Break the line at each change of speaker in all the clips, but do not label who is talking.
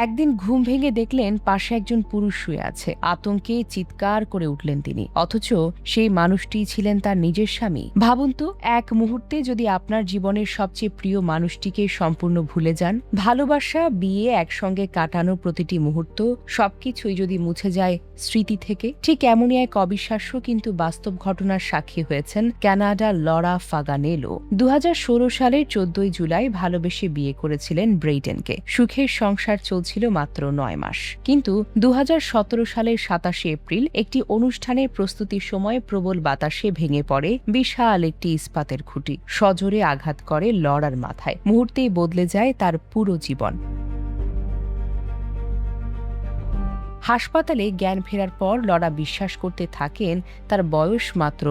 একদিন ঘুম ভেঙে দেখলেন পাশে একজন পুরুষ শুয়ে আছে। আতঙ্কে চিৎকার করে উঠলেন তিনি, অথচ সেই মানুষটি ছিলেন তার নিজের স্বামী। ভাবুন তো, এক মুহূর্তে যদি আপনার জীবনের সবচেয়ে প্রিয় মানুষটিকে সম্পূর্ণ ভুলে যান, ভালোবাসা, বিয়ে, একসঙ্গে কাটানো প্রতিটি মুহূর্ত সবকিছুই যদি মুছে যায় স্মৃতি থেকে। ঠিক এমনই এক অবিশ্বাস্য কিন্তু বাস্তব ঘটনার সাক্ষী হয়েছেন কানাডার লরা ফাগানেলো। 2016 সালের 14 জুলাই ভালোবেসে বিয়ে করেছিলেন ব্রেইডেনকে। সুখের সংসার চলছিল মাত্র 9 মাস। কিন্তু 2017 সালের 27 এপ্রিল একটি অনুষ্ঠানের প্রস্তুতির সময় প্রবল বাতাসে ভেঙে পড়ে বিশাল একটি ইস্পাতের খুঁটি। সজোরে আঘাত করে লরার মাথায়। মুহূর্তেই বদলে যায় তার পুরো জীবন। হাসপাতালে জ্ঞান ফেরার পর লরা বিশ্বাস করতে থাকেন তার বয়স মাত্র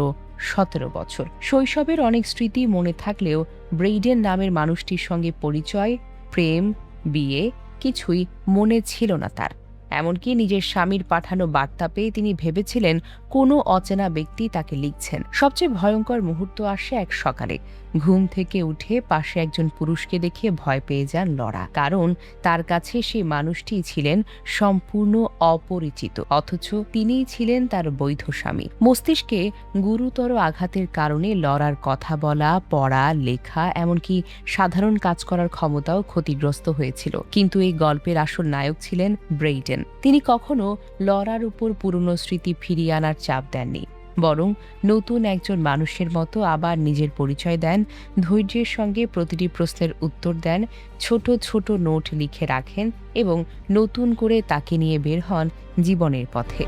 17 বছর। শৈশবের অনেক স্মৃতি মনে থাকলেও ব্রেইডেন নামের মানুষটির সঙ্গে পরিচয়, প্রেম, বিয়ে কিছুই মনে ছিল না তার। এমনকি নিজের স্বামীর পাঠানো বার্তা পেয়ে তিনি ভেবেছিলেন কোনো অচেনা ব্যক্তি তাকে লিখছেন। সবচেয়ে ভয়ঙ্কর মুহূর্ত আসে এক সকালে। ঘুম থেকে উঠে পাশে একজন পুরুষকে দেখে ভয় পেয়ে যান লরা। কারণ তার কাছে সেই মানুষটি ছিলেন সম্পূর্ণ অপরিচিত, অথচ তিনিই ছিলেন তার বৈধ স্বামী। মস্তিষ্কে গুরুতর আঘাতের কারণে লরার কথা বলা, পড়া, লেখা, এমনকি সাধারণ কাজ করার ক্ষমতাও ক্ষতিগ্রস্ত হয়েছিল। কিন্তু এই গল্পের আসল নায়ক ছিলেন ব্রেইডেন। তিনি কখনো লরার উপর পুরনো স্মৃতি ফিরিয়ে আনার চাপ দেননি, বরং নতুন একজন মানুষের মতো আবার নিজের পরিচয় দেন, ধৈর্যের সঙ্গে প্রতিটি প্রশ্নের উত্তর দেন, ছোট ছোট নোট লিখে রাখেন এবং নতুন করে তাকে নিয়ে বের হন জীবনের পথে।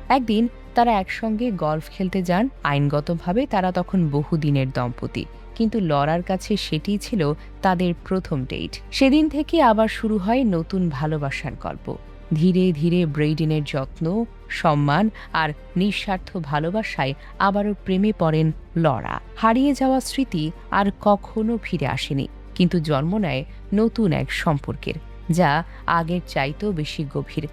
একদিন তারা একসঙ্গে গলফ খেলতে যান। আইনগতভাবে তারা তখন বহুদিনের দম্পতি, কিন্তু লরার কাছে সেটিই ছিল তাদের প্রথম ডেট। সেদিন থেকে আবার শুরু হয় নতুন ভালোবাসার গল্প। ধীরে ধীরে ব্রেইডেনের যত্ন, সম্মান আর নিঃস্বার্থ ভালোবাসায় আবারও প্রেমে পড়েন লরা। হারিয়ে যাওয়া স্মৃতি আর কখনো ফিরে আসেনি, কিন্তু জন্ম নেয় নতুন এক সম্পর্কের, যা আগের চাইতেও বেশি গভীর।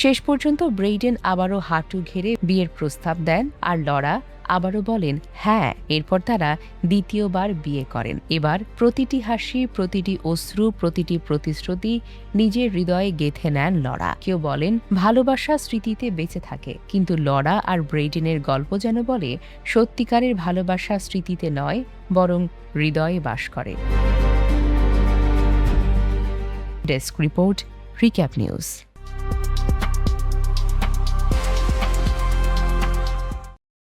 শেষ পর্যন্ত ব্রেইডেন আবারও হাঁটু ঘেরে বিয়ের প্রস্তাব দেন, আর লরা আবারও বলেন হ্যাঁ। এরপর তারা দ্বিতীয়বার বিয়ে করেন। এবার প্রতিটি হাসি, প্রতিটি অশ্রু, প্রতিটি প্রতিশ্রুতি নিজের হৃদয়ে গেঁথে নেন লরা। কেউ বলেন ভালোবাসা স্মৃতিতে বেঁচে থাকে, কিন্তু লরা আর ব্রেইডেনের গল্প যেন বলে সত্যিকারের ভালোবাসা স্মৃতিতে নয়, বরং হৃদয়ে বাস করে। Desk report, recap news.